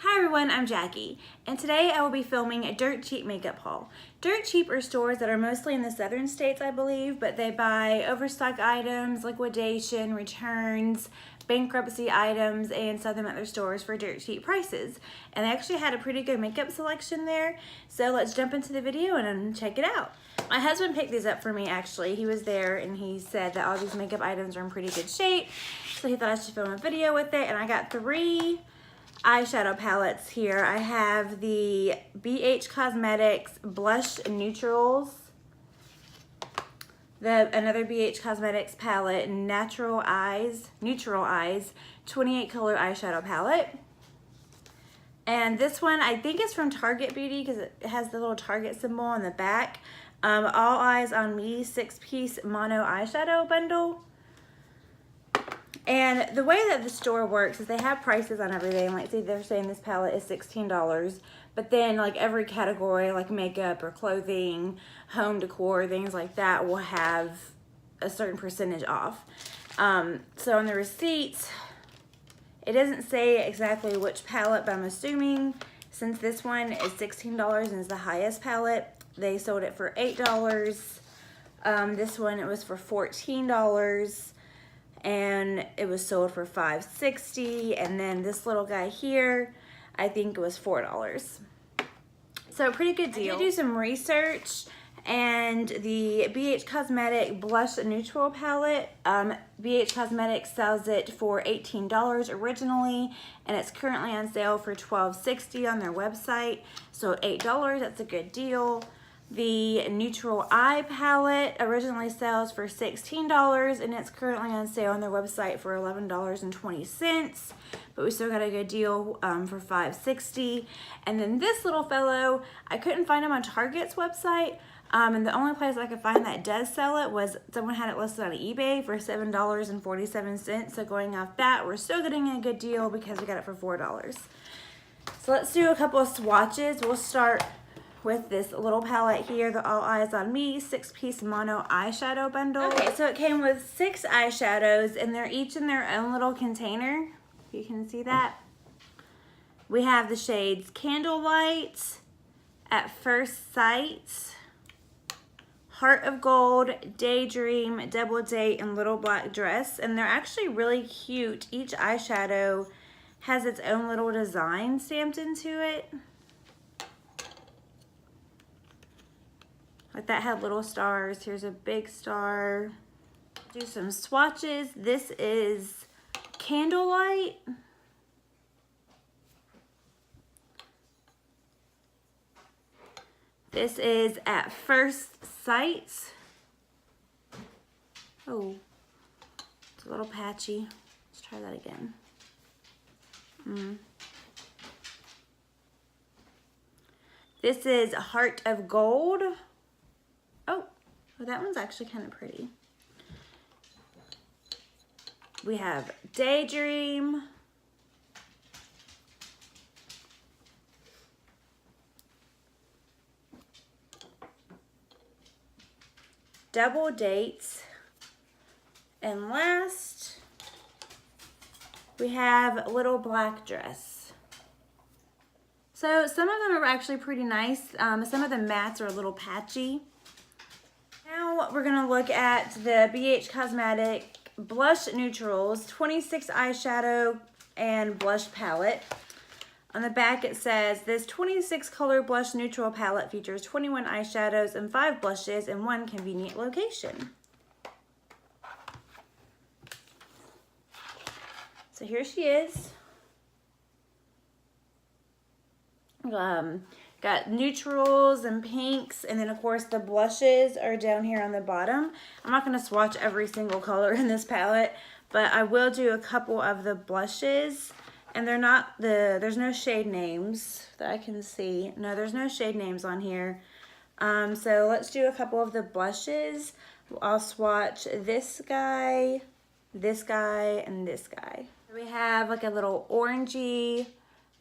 Hi everyone, I'm Jackie, and today I will be filming a Dirt Cheap makeup haul. Dirt Cheap are stores that are mostly in the southern states, I believe, but they buy overstock items, liquidation, returns, bankruptcy items, and sell them at their stores for dirt cheap prices. And they actually had a pretty good makeup selection there, so let's jump into the video and check it out. My husband picked these up for me actually. He was there and he said that all these makeup items are in pretty good shape, so he thought I should film a video with it, and I got 3 eyeshadow palettes here. I have the BH Cosmetics Blush Neutrals, another BH Cosmetics palette, Neutral Eyes 28 color eyeshadow palette. And this one I think is from Target Beauty because it has the little Target symbol on the back. All Eyes on Me 6-piece mono eyeshadow bundle. And the way that the store works is they have prices on everything. Like, see, they're saying this palette is $16, but then like every category, like makeup or clothing, home decor, things like that, will have a certain percentage off. So on the receipts, it doesn't say exactly which palette, but I'm assuming since this one is $16 and is the highest palette, they sold it for $8. This one, it was for $14. And it was sold for $5.60, and then this little guy here, I think it was $4. So pretty good deal. I did do some research, and the BH Cosmetic Blush Neutral palette, BH Cosmetics sells it for $18 originally, and it's currently on sale for $12.60 on their website. So $8, that's a good deal. The Neutral Eye palette originally sells for $16 and it's currently on sale on their website for $11.20, but we still got a good deal for $5.60. And then this little fellow, I couldn't find him on Target's website, and the only place I could find that does sell it was someone had it listed on eBay for $7.47. So going off that, we're still getting a good deal because we got it for $4. So let's do a couple of swatches. We'll start with this little palette here, the All Eyes on Me 6-piece mono eyeshadow bundle. Okay, so it came with 6 eyeshadows, and they're each in their own little container. You can see that. We have the shades Candlelight, At First Sight, Heart of Gold, Daydream, Double Date, and Little Black Dress. And they're actually really cute. Each eyeshadow has its own little design stamped into it. Like that had little stars. Here's a big star. Do some swatches. This is Candlelight. This is At First Sight. Oh, it's a little patchy. Let's try that again. This is Heart of Gold. Oh, well, that one's actually kind of pretty. We have Daydream. Double Dates. And last, we have Little Black Dress. So some of them are actually pretty nice. Some of the mattes are a little patchy. Now we're gonna look at the BH Cosmetic Blush Neutrals 26 eyeshadow and blush palette. On the back it says, this 26 color blush neutral palette features 21 eyeshadows and 5 blushes in one convenient location. So here she is. Got neutrals and pinks, and then of course the blushes are down here on the bottom. I'm not going to swatch every single color in this palette, but I will do a couple of the blushes, and they're not there's no shade names that I can see. No, there's no shade names on here. So let's do a couple of the blushes. I'll swatch this guy, and this guy. We have like a little orangey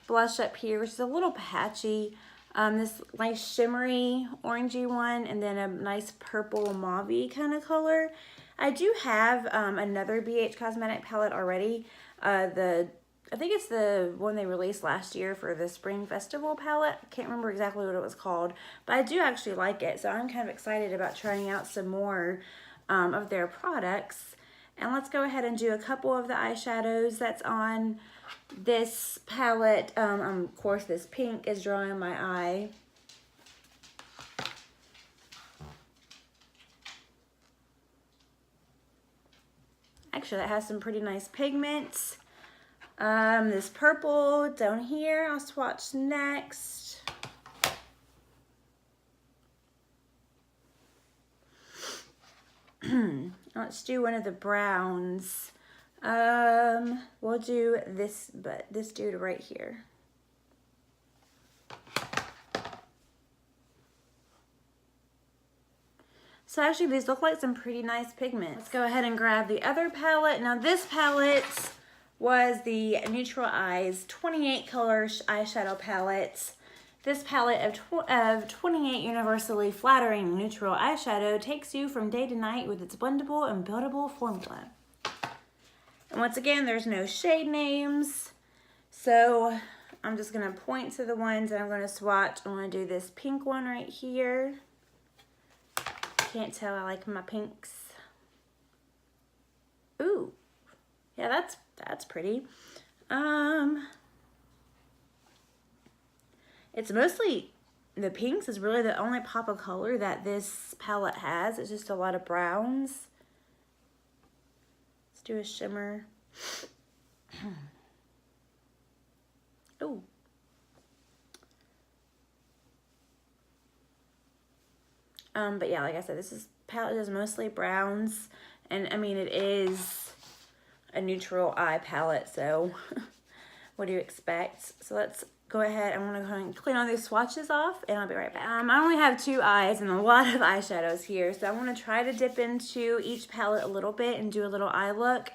blush up here, which is a little patchy. This nice shimmery orangey one, and then a nice purple mauve-y kind of color. I do have another BH Cosmetic palette already, the I think it's the one they released last year for the Spring Festival palette. I can't remember exactly what it was called, but I do actually like it. So I'm kind of excited about trying out some more of their products. And let's go ahead and do a couple of the eyeshadows that's on this palette. Of course, this pink is drawing my eye. Actually, it has some pretty nice pigments. This purple down here, I'll swatch next. Let's do one of the browns. We'll do this, but this dude right here. So actually these look like some pretty nice pigments. Let's go ahead and grab the other palette. Now this palette was the Neutral Eyes 28 color eyeshadow palette. This palette of 28 universally flattering neutral eyeshadow takes you from day to night with its blendable and buildable formula. And once again, there's no shade names. So I'm just gonna point to the ones that I'm gonna swatch. I'm gonna do this pink one right here. Can't tell, I like my pinks. Ooh, yeah, that's pretty. It's mostly, the pinks is really the only pop of color that this palette has. It's just a lot of browns. Let's do a shimmer. Ooh. But yeah, like I said, this palette is mostly browns. And I mean, it is a neutral eye palette, so what do you expect? So let's go ahead. I'm gonna go ahead and clean all these swatches off and I'll be right back. I only have 2 eyes and a lot of eyeshadows here, so I'm gonna try to dip into each palette a little bit and do a little eye look.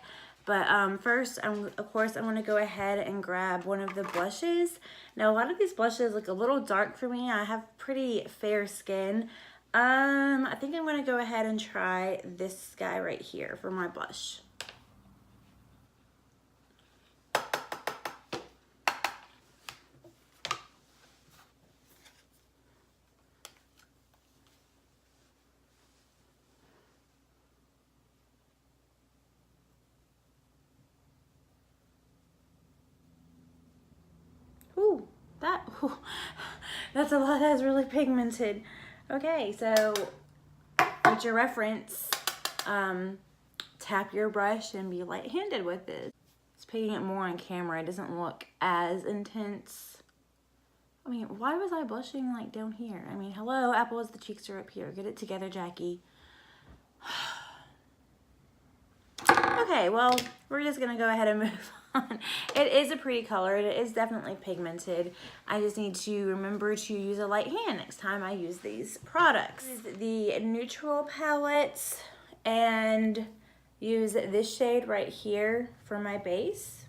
But first, of course, I'm gonna go ahead and grab one of the blushes. Now, a lot of these blushes look a little dark for me. I have pretty fair skin. I think I'm gonna go ahead and try this guy right here for my blush. Ooh, that's a lot. That's really pigmented. Okay, so with your reference, tap your brush and be light-handed with it. It's picking it more on camera. It doesn't look as intense. I mean, why was I blushing like down here? I mean, hello, apples, the cheeks are up here. Get it together, Jackie. Okay, well, we're just gonna go ahead and move on. It is a pretty color. It is definitely pigmented. I just need to remember to use a light hand next time I use these products. Use the neutral palette and use this shade right here for my base.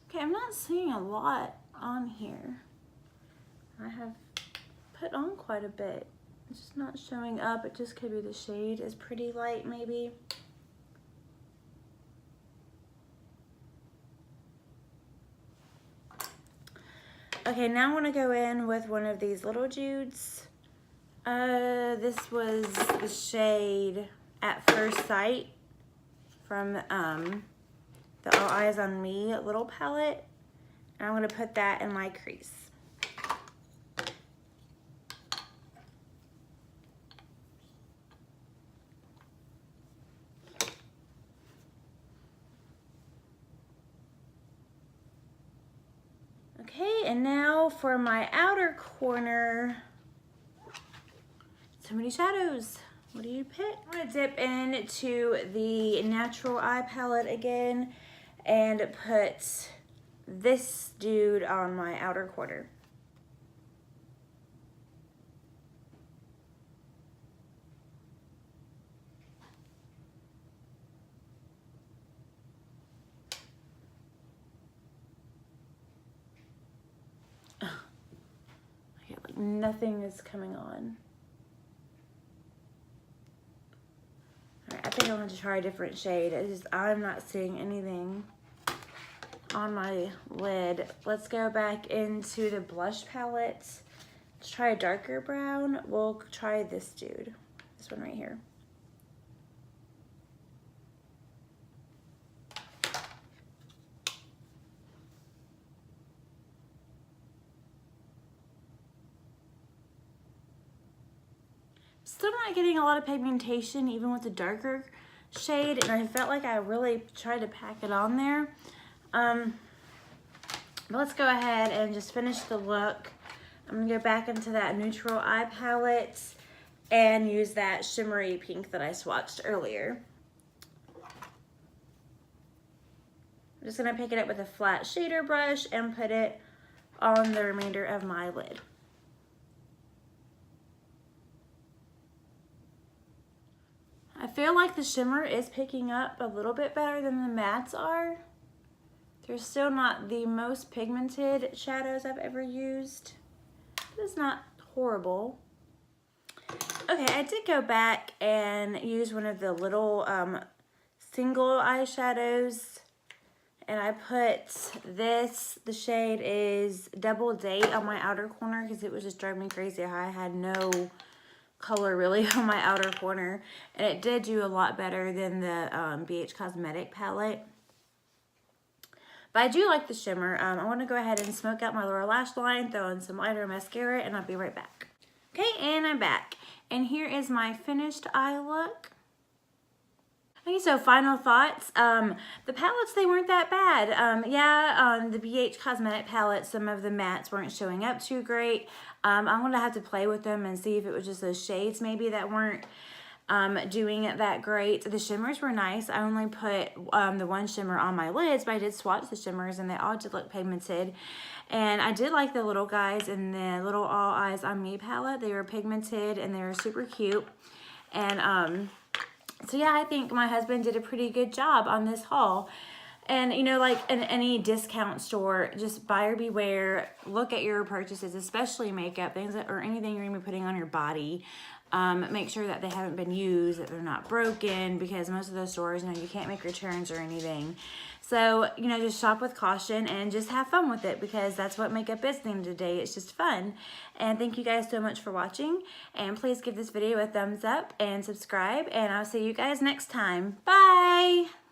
Okay, I'm not seeing a lot on here. I have put on quite a bit. It's just not showing up. It just could be the shade is pretty light maybe. Okay, now I want to go in with one of these little Judes. This was the shade At First Sight from the All Eyes on Me little palette. And I'm going to put that in my crease. Okay, and now for my outer corner. So many shadows. What do you pick? I'm gonna dip into the Natural Eye palette again and put this dude on my outer corner. nothing is coming on. Alright, I think I want to try a different shade. I'm not seeing anything on my lid. Let's go back into the blush palette. Let's try a darker brown. We'll try this dude. This one right here. Still not getting a lot of pigmentation even with the darker shade, and I felt like I really tried to pack it on there. But let's go ahead and just finish the look. I'm gonna go back into that neutral eye palette and use that shimmery pink that I swatched earlier. I'm just gonna pick it up with a flat shader brush and put it on the remainder of my lid. I feel like the shimmer is picking up a little bit better than the mattes are. They're still not the most pigmented shadows I've ever used. It's not horrible. Okay, I did go back and use one of the little single eyeshadows, and I put this, the shade is Double Date, on my outer corner because it was just driving me crazy how I had no color really on my outer corner, and it did do a lot better than the BH Cosmetic palette. But I do like the shimmer. I want to go ahead and smoke out my lower lash line, throw in some lighter mascara, and I'll be right back. Okay, and I'm back. And here is my finished eye look. Okay, so final thoughts. The palettes, they weren't that bad. The BH Cosmetic palette, some of the mattes weren't showing up too great. I'm gonna have to play with them and see if it was just those shades maybe that weren't doing it that great. The shimmers were nice. I only put the one shimmer on my lids, but I did swatch the shimmers and they all did look pigmented. And I did like the little guys in the Little All Eyes on Me palette. They were pigmented and they were super cute. And so yeah, I think my husband did a pretty good job on this haul. And you know, like in any discount store, just buyer beware. Look at your purchases, especially makeup, things that, or anything you're gonna be putting on your body. Make sure that they haven't been used, that they're not broken, because most of those stores, you know, you can't make returns or anything. So, you know, just shop with caution and just have fun with it, because that's what makeup is at the end of the day. It's just fun. And thank you guys so much for watching. And please give this video a thumbs up and subscribe. And I'll see you guys next time. Bye!